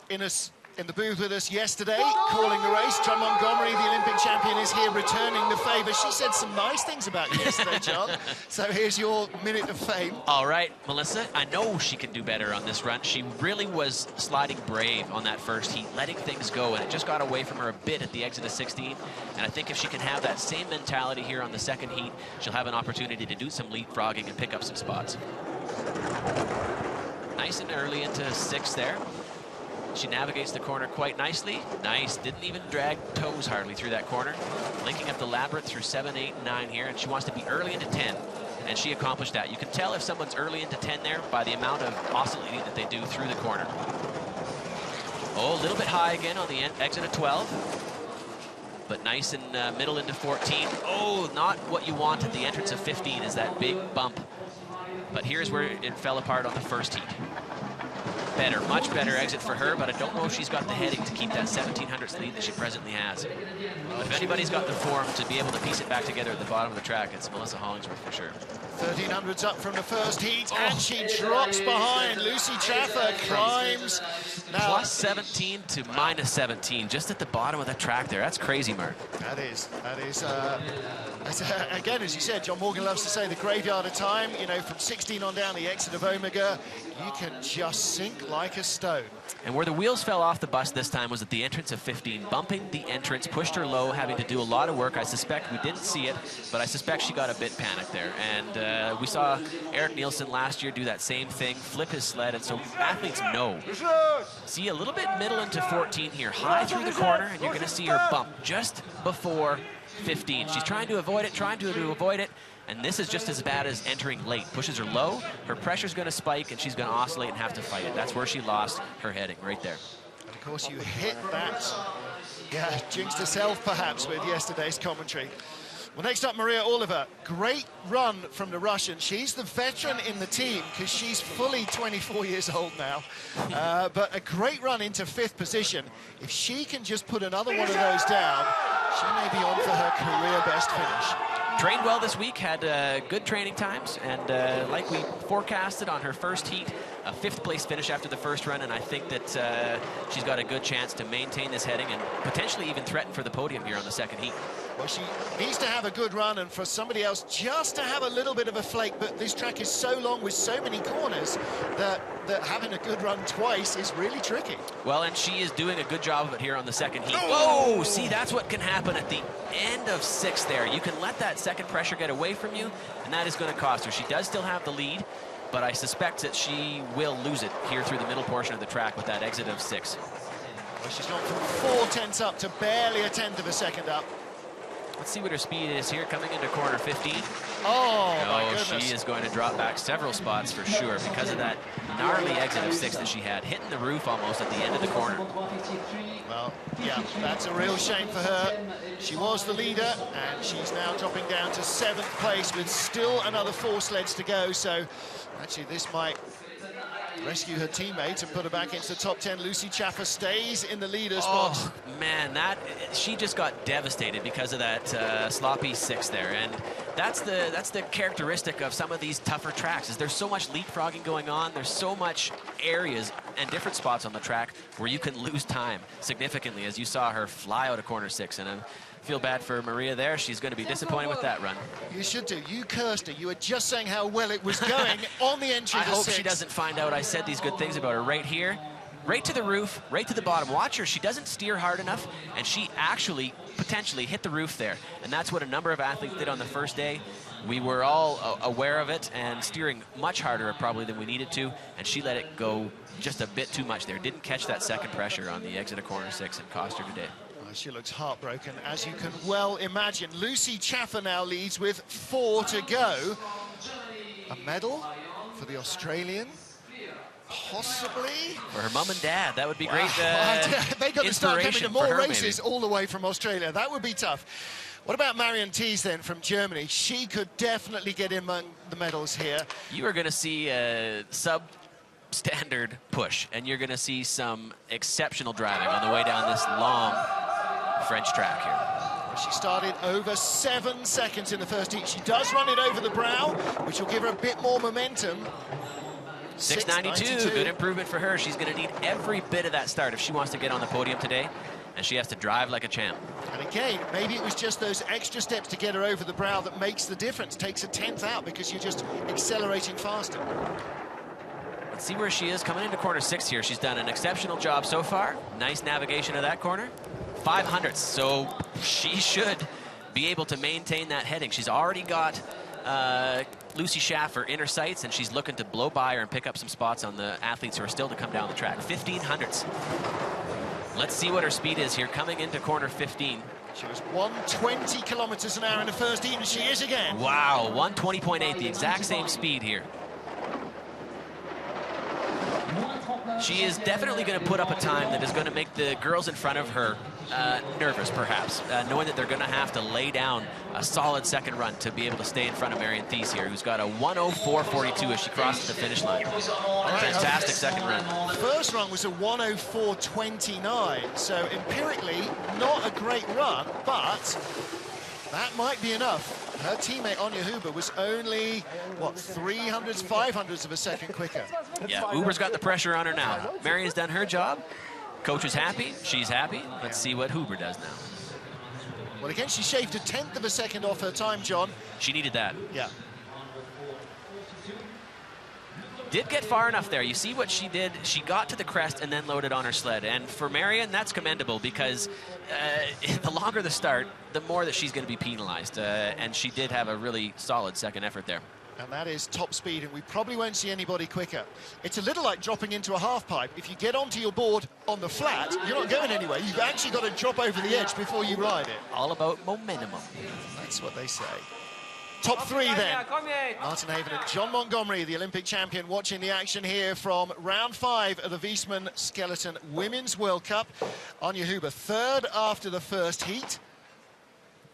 in the booth with us yesterday, calling the race. John Montgomery, the Olympic champion, is here returning the favour. She said some nice things about you yesterday, John. So here's your minute of fame. All right, Melissa, I know she can do better on this run. She really was sliding brave on that first heat, letting things go, and it just got away from her a bit at the exit of 16. And I think if she can have that same mentality here on the second heat, she'll have an opportunity to do some leapfrogging and pick up some spots. Nice and early into 6th there. She navigates the corner quite nicely. Nice, didn't even drag toes hardly through that corner. Linking up the labyrinth through 7, 8, and 9 here, and she wants to be early into 10, and she accomplished that. You can tell if someone's early into 10 there by the amount of oscillating that they do through the corner. Oh, a little bit high again on the exit of 12, but nice and middle into 14. Oh, not what you want at the entrance of 15 is that big bump. But here's where it fell apart on the first heat. Better, much better exit for her, but I don't know if she's got the heading to keep that 1700s lead that she presently has. But if anybody's got the form to be able to piece it back together at the bottom of the track, it's Melissa Hollingsworth for sure. 1300s up from the first heat, and she drops behind. Lucy Chaffer climbs. Now, plus 17 to minus 17, just at the bottom of the track there. That's crazy, Mark. That is, again, as you said, John Morgan loves to say the graveyard of time. You know, from 16 on down, the exit of Omega, you can just sink like a stone. And where the wheels fell off the bus this time was at the entrance of 15. Bumping the entrance, pushed her low, having to do a lot of work. I suspect we didn't see it, but I suspect she got a bit panicked there. And we saw Eric Nielsen last year do that same thing, flip his sled, and so athletes know. See a little bit middle into 14 here, high through the corner, and you're going to see her bump just before 15. She's trying to avoid it, and this is just as bad as entering late. Pushes her low, her pressure's going to spike, and she's going to oscillate and have to fight it. That's where she lost her heading, right there. And of course, you hit that. Yeah, jinxed herself perhaps with yesterday's commentary. Well, next up, Maria Oliver. Great run from the Russian. She's the veteran in the team because she's fully 24 years old now. But a great run into 5th position. If she can just put another one of those down, she may be on for her career best finish. Trained well this week, had good training times, and like we forecasted on her first heat, a 5th place finish after the first run, and I think that she's got a good chance to maintain this heading and potentially even threaten for the podium here on the second heat. Well, she needs to have a good run, and for somebody else just to have a little bit of a flake, but this track is so long with so many corners that having a good run twice is really tricky. Well, and she is doing a good job of it here on the second heat. Oh, see, that's what can happen at the end of 6 there. You can let that second pressure get away from you, and that is going to cost her. She does still have the lead, but I suspect that she will lose it here through the middle portion of the track with that exit of 6. Well, she's gone from 4 tenths up to barely a tenth of a second up. Let's see what her speed is here, coming into corner 15. Oh, my goodness. She is going to drop back several spots for sure because of that gnarly exit of 6 that she had, hitting the roof almost at the end of the corner. Well, yeah, that's a real shame for her. She was the leader, and she's now dropping down to 7th place with still another 4 sleds to go. So, actually, this might rescue her teammate and put her back into the top 10. Lucy Chaffer stays in the leader's box. Man, she just got devastated because of that sloppy 6 there, and that's the characteristic of some of these tougher tracks. Is there's so much leapfrogging going on. There's so much areas and different spots on the track where you can lose time significantly, as you saw her fly out of corner 6, and I feel bad for Maria there. She's going to be disappointed with that run. You should do. You cursed her. You were just saying how well it was going on the entry to 6. I hope she doesn't find out I said these good things about her right here. Right to the roof, right to the bottom. Watch her. She doesn't steer hard enough, and she actually potentially hit the roof there. And that's what a number of athletes did on the first day. We were all aware of it and steering much harder probably than we needed to, and she let it go just a bit too much there. Didn't catch that second pressure on the exit of corner 6 and cost her today. She looks heartbroken, as you can well imagine. Lucy Chaffer now leads with 4 to go. A medal for the Australian, possibly. For her mum and dad, that would be great. They got to start coming to more races maybe. All the way from Australia. That would be tough. What about Marion Thies then from Germany? She could definitely get in among the medals here. You are going to see a substandard push, and you're going to see some exceptional driving on the way down this long French track here. She started over 7 seconds in the first heat. She does run it over the brow, which will give her a bit more momentum. 692, good improvement for her. She's going to need every bit of that start if she wants to get on the podium today, and she has to drive like a champ. And again, maybe it was just those extra steps to get her over the brow that makes the difference, takes a tenth out because you're just accelerating faster. Let's see where she is coming into corner 6 here. She's done an exceptional job so far. Nice navigation of that corner. 500ths, so she should be able to maintain that heading. She's already got Lucy Chaffer in her sights, and she's looking to blow by her and pick up some spots on the athletes who are still to come down the track. 1500ths. Let's see what her speed is here coming into corner 15. She was 120 kilometers an hour in the first heat, and she is again. Wow, 120.8, the exact same speed here. She is definitely going to put up a time that is going to make the girls in front of her nervous, perhaps, knowing that they're going to have to lay down a solid second run to be able to stay in front of Marion Thies here, who's got a 1:04.42 as she crosses the finish line. Fantastic second run. First run was a 1:04.29, so empirically not a great run, but that might be enough. Her teammate Anya Huber was only, what, 300ths, 500ths of a second quicker. Yeah, Huber's got the pressure on her now. Marion's done her job. Coach is happy. She's happy. Let's see what Huber does now. Well, again, she shaved a tenth of a second off her time, John. She needed that. Yeah. Did get far enough there. You see what she did? She got to the crest and then loaded on her sled. And for Marion, that's commendable because the longer the start, the more that she's going to be penalized. And she did have a really solid second effort there. And that is top speed, and we probably won't see anybody quicker. It's a little like dropping into a half pipe. If you get onto your board on the flat, you're not going anywhere. You've actually got to drop over the edge before you ride it. All about momentum. That's what they say. Top three then. Martin Haven and John Montgomery, the Olympic champion, watching the action here from round 5 of the Wiesmann Skeleton Women's World Cup. Anja Huber third after the first heat.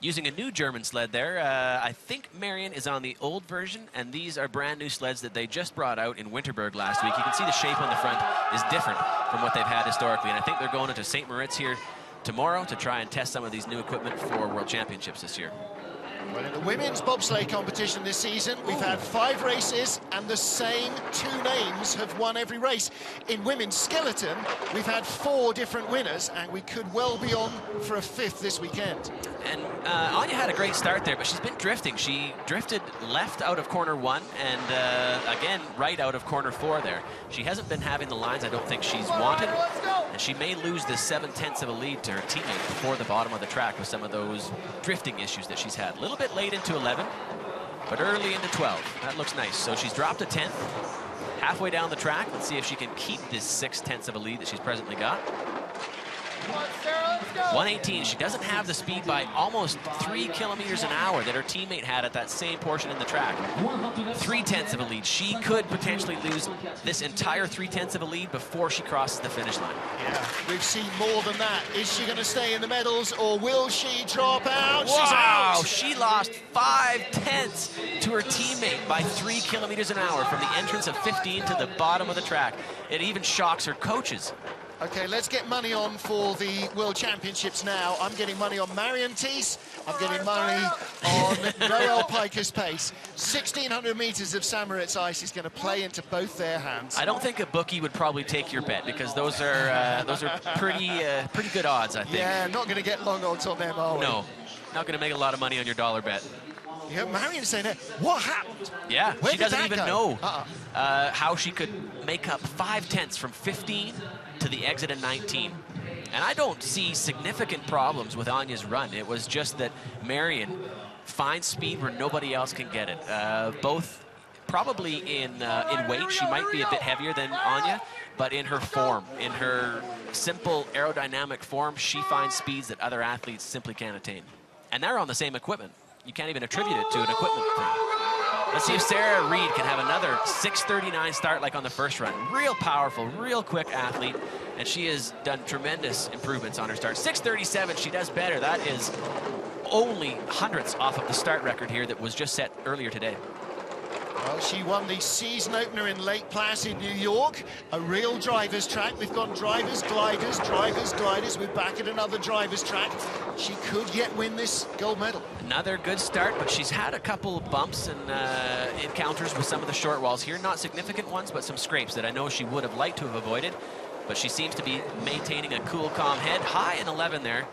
Using a new German sled there. I think Marion is on the old version, and these are brand new sleds that they just brought out in Winterberg last week. You can see the shape on the front is different from what they've had historically, and I think they're going into St. Moritz here tomorrow to try and test some of these new equipment for World Championships this year. Well, in the women's bobsleigh competition this season, we've had 5 races, and the same 2 names have won every race. In women's skeleton, we've had 4 different winners, and we could well be on for a 5th this weekend. And Anja had a great start there, but she's been drifting. She drifted left out of corner 1 and again right out of corner 4 there. She hasn't been having the lines I don't think she's wanted, and she may lose this 7/10 of a lead to her teammate before the bottom of the track with some of those drifting issues that she's had. A little bit late into 11, but early into 12. That looks nice. So she's dropped a 10th halfway down the track. Let's see if she can keep this 6/10 of a lead that she's presently got. 118. She doesn't have the speed by almost 3 kilometers an hour that her teammate had at that same portion in the track. 3/10 of a lead. She could potentially lose this entire 3/10 of a lead before she crosses the finish line. Yeah, we've seen more than that. Is she going to stay in the medals, or will she drop out? Wow, she's out. She lost 5/10 to her teammate by 3 kilometers an hour from the entrance of 15 to the bottom of the track. It even shocks her coaches. Okay, let's get money on for the World Championships now. I'm getting money on Marion Thies. I'm getting money on Noelle Piker's pace. 1,600 meters of St. Moritz ice is going to play into both their hands. I don't think a bookie would probably take your bet, because those are pretty good odds, I think. Yeah, not going to get long odds on them, are we? No, not going to make a lot of money on your dollar bet. Yeah, Marion's saying that. What happened? Yeah, Where she did doesn't that even go? know how she could make up 5/10 from 15 to the exit at 19. And I don't see significant problems with Anja's run. It was just that Marion finds speed where nobody else can get it. Both probably in weight, she might be a bit heavier than Anja, but in her form, in her simple aerodynamic form, she finds speeds that other athletes simply can't attain. And they're on the same equipment. You can't even attribute it to an equipment thing. Let's see if Sarah Reed can have another 6:39 start like on the first run. Real powerful, real quick athlete, and she has done tremendous improvements on her start. 6:37, she does better. That is only hundredths off of the start record here that was just set earlier today. Well, she won the season opener in Lake Placid, New York, a real driver's track. We've gone drivers, gliders, drivers, gliders. We're back at another driver's track. She could yet win this gold medal. Another good start, but she's had a couple of bumps and encounters with some of the short walls here. Not significant ones, but some scrapes that I know she would have liked to have avoided. But she seems to be maintaining a cool, calm head. High in 11 there.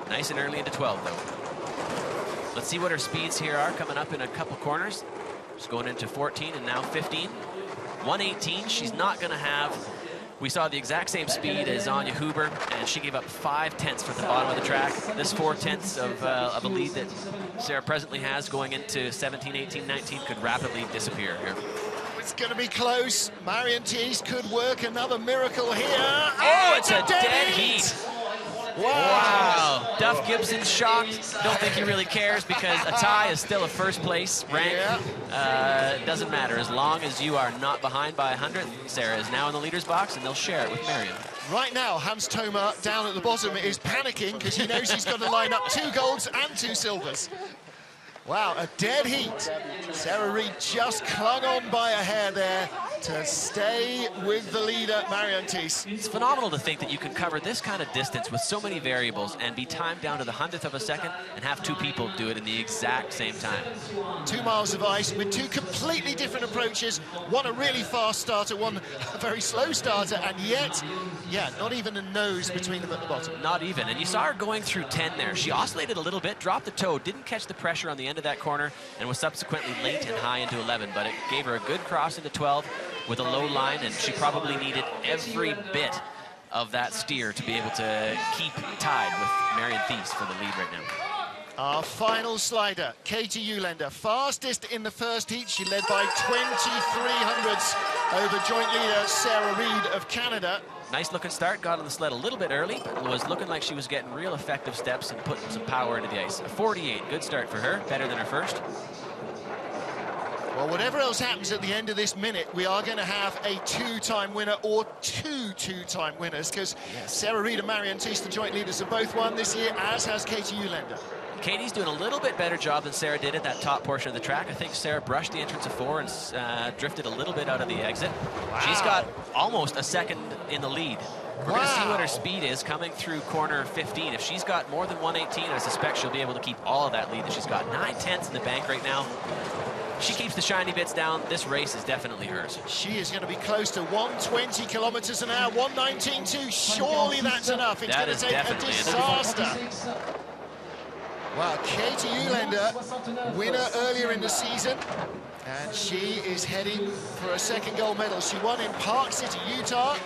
Nice and early into 12, though. Let's see what her speeds here are coming up in a couple corners. She's going into 14 and now 15. 118, she's not going to have... We saw the exact same speed as Anja Huber, and she gave up 5/10 for the bottom of the track. This 4/10 of a lead that Sarah presently has going into 17, 18, 19 could rapidly disappear here. It's going to be close. Marion Thies could work another miracle here. Oh, it's a dead heat. Wow. Duff Gibson's shocked. Don't think he really cares, because a tie is still a first place rank. Yeah. Doesn't matter. As long as you are not behind by 100, Sarah is now in the leader's box, and they'll share it with Marion. Right now, Hans Thoma down at the bottom is panicking because he knows he's got to line up 2 golds and 2 silvers. Wow, a dead heat. Sarah Reed just clung on by a hair there to stay with the leader, Marion Thies. It's phenomenal to think that you can cover this kind of distance with so many variables and be timed down to the 100th of a second and have 2 people do it in the exact same time. 2 miles of ice with 2 completely different approaches. One a really fast starter, one a very slow starter, and yet, yeah, not even a nose between them at the bottom. Not even, and you saw her going through 10 there. She oscillated a little bit, dropped the toe, didn't catch the pressure on the end of that corner, and was subsequently late and high into 11, but it gave her a good cross into 12 with a low line, and she probably needed every bit of that steer to be able to keep tied with Marion Thies for the lead right now. Our final slider, Katie Eulander, fastest in the first heat. She led by 23 hundredths over joint leader Sarah Reed of Canada. Nice looking start, got on the sled a little bit early, but was looking like she was getting real effective steps and putting some power into the ice. A 48, good start for her, better than her first. Well, whatever else happens at the end of this minute, we are going to have a two-time winner or two-time winners, because Sarah Reed and Marianne Thies, the joint leaders, have both won this year, as has Katie Eulander. Katie's doing a little bit better job than Sarah did at that top portion of the track. I think Sarah brushed the entrance of 4 and drifted a little bit out of the exit. Wow. She's got almost a second in the lead. We're going to see what her speed is coming through corner 15. If she's got more than 118, I suspect she'll be able to keep all of that lead that she's got. 9/10 in the bank right now. She keeps the shiny bits down. This race is definitely hers. She is going to be close to 120 kilometers an hour, 119.2. Surely that's enough. It's going to take a disaster. Well, Katie Eulander, winner earlier in the season, and she is heading for a second gold medal. She won in Park City, Utah,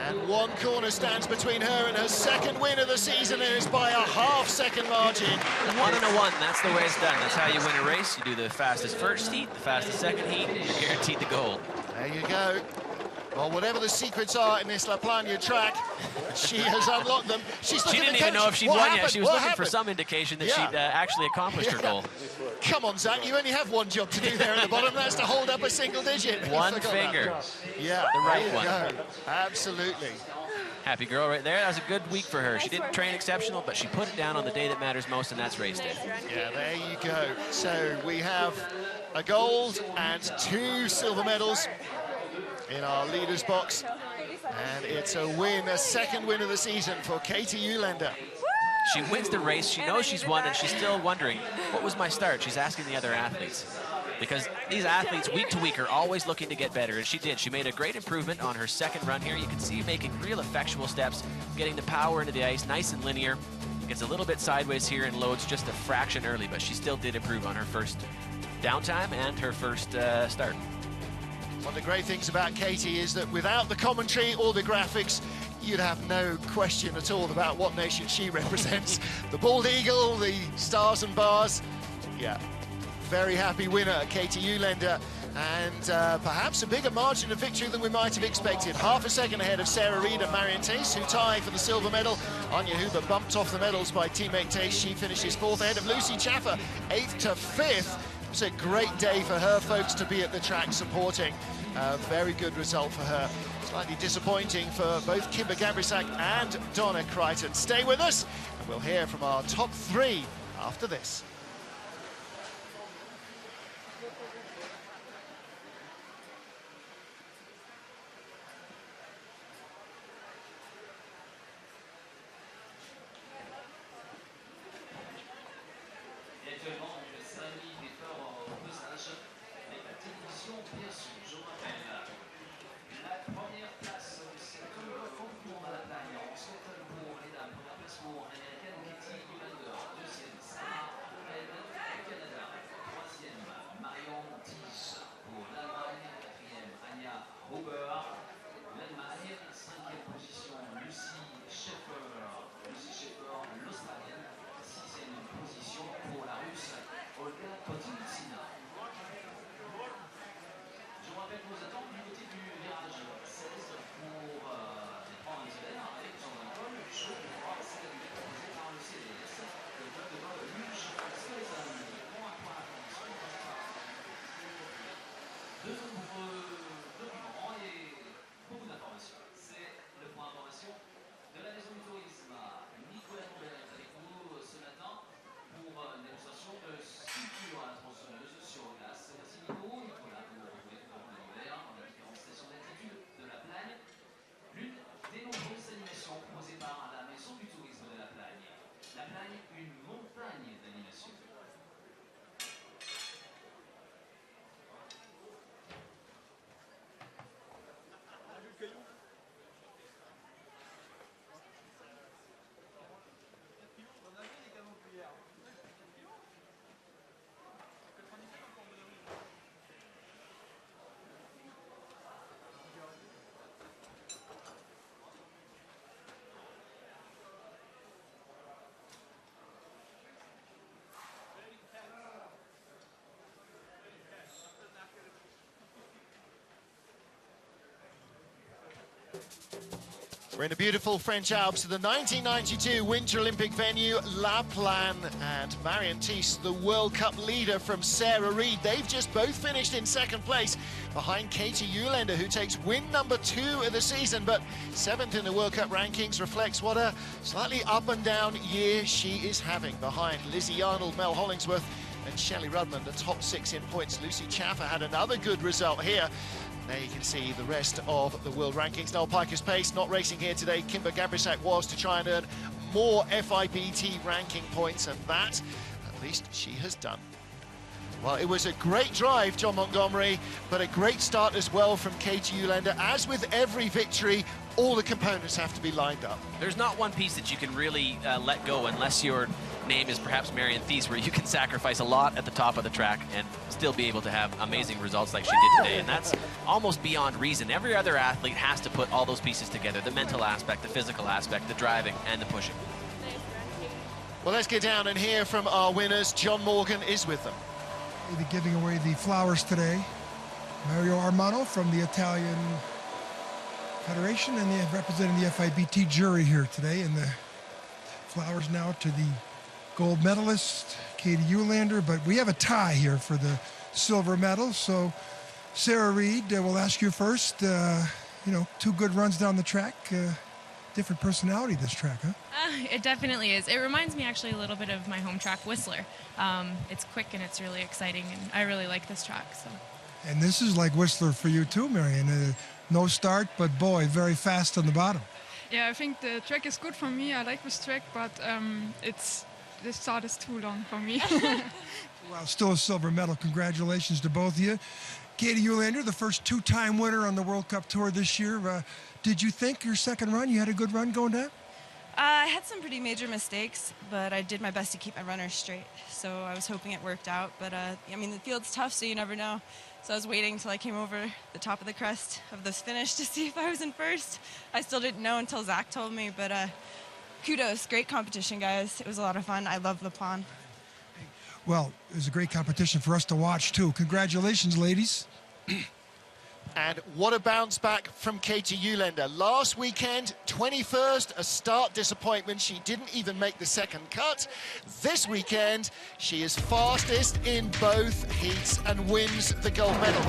and 1 corner stands between her and her second win of the season, and it's by a half-second margin. 1 and a 1, that's the way it's done. That's how you win a race. You do the fastest first heat, the fastest second heat, you're guaranteed the gold. There you go. Well, whatever the secrets are in this La Plagne track, she has unlocked them. She didn't even know if she'd won yet. She was looking for some indication that she'd actually accomplished her goal. Come on, Zach, you only have one job to do there at the bottom. That's to hold up a single digit. One finger. Yeah, the right one. Absolutely. Happy girl right there. That was a good week for her. She didn't train exceptional, but she put it down on the day that matters most, and that's race day. Yeah, there you go. So we have a gold and 2 silver medals in our leaders box, and it's a win, a second win of the season for Katie Eulander. She wins the race, she knows she's won, and she's still wondering, what was my start? She's asking the other athletes, because these athletes week to week are always looking to get better, and she did. She made a great improvement on her second run here. You can see making real effectual steps, getting the power into the ice, nice and linear. Gets a little bit sideways here and loads just a fraction early, but she still did improve on her first downtime and her first start. One of the great things about Katie is that without the commentary or the graphics, you'd have no question at all about what nation she represents. The bald eagle, the stars and bars. Yeah, very happy winner, Katie Eulander, and perhaps a bigger margin of victory than we might have expected. Half a second ahead of Sarah Reed and Marianne Thies, who tie for the silver medal. Anya Huber bumped off the medals by teammate Thies. She finishes 4th ahead of Lucy Chaffer, 8th to 5th. It was a great day for her folks to be at the track supporting. Very good result for her. Slightly disappointing for both Kimber Gabrisak and Donna Crichton. Stay with us, and we'll hear from our top 3 after this. We're in a beautiful French Alps, the 1992 Winter Olympic venue, La Plagne, and Marion Thies, the World Cup leader from Sarah Reid. They've just both finished in second place behind Katie Uhlaender, who takes win number 2 of the season, but 7th in the World Cup rankings reflects what a slightly up and down year she is having behind Lizzie Arnold, Mel Hollingsworth, and Shelley Rudman, the top 6 in points. Lucy Chaffer had another good result here. There you can see the rest of the world rankings. Noel Piker's pace not racing here today. Kimber Gabrisak was to try and earn more FIBT ranking points, and that, at least, she has done. Well, it was a great drive, John Montgomery, but a great start as well from Katie Uhlaender. As with every victory, all the components have to be lined up. There's not one piece that you can really let go unless your name is perhaps Marion Thies, where you can sacrifice a lot at the top of the track and still be able to have amazing results like she did today. And that's almost beyond reason. Every other athlete has to put all those pieces together, the mental aspect, the physical aspect, the driving, and the pushing. Well, let's get down and hear from our winners. John Morgan is with them. They're giving away the flowers today. Mario Armano from the Italian Federation and representing the FIBT jury here today. And the flowers now to the gold medalist, Katie Uhlaender. But we have a tie here for the silver medal. So Sarah Reid, we'll ask you first. You know, 2 good runs down the track. Different personality this track, huh? It definitely is. It reminds me actually a little bit of my home track, Whistler. It's quick and it's really exciting, and I really like this track. So. And this is like Whistler for you too, Marion. No start, but boy, very fast on the bottom. Yeah, I think the track is good for me. I like this track, but the start is too long for me. Well, still a silver medal. Congratulations to both of you. Katie Uhlaender, the first 2-time winner on the World Cup Tour this year. Did you think your second run, you had a good run going down? I had some pretty major mistakes, but I did my best to keep my runners straight. So I was hoping it worked out. But, I mean, the field's tough, so you never know. So I was waiting until I came over the top of the crest of this finish to see if I was in first. I still didn't know until Zach told me, but kudos. Great competition, guys. It was a lot of fun. I love La Plagne. Well, it was a great competition for us to watch, too. Congratulations, ladies. And what a bounce back from Katie Uhlaender. Last weekend, 21st, a start disappointment. She didn't even make the second cut. This weekend, she is fastest in both heats and wins the gold medal.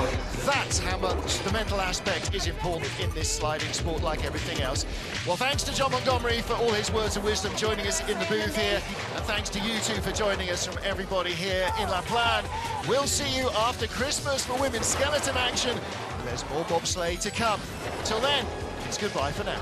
That's how much the mental aspect is important in this sliding sport, like everything else. Well, thanks to John Montgomery for all his words of wisdom joining us in the booth here. And thanks to you two for joining us from everybody here in La Plagne. We'll see you after Christmas for women's skeleton action. There's more bobsleigh to come. Until then, it's goodbye for now.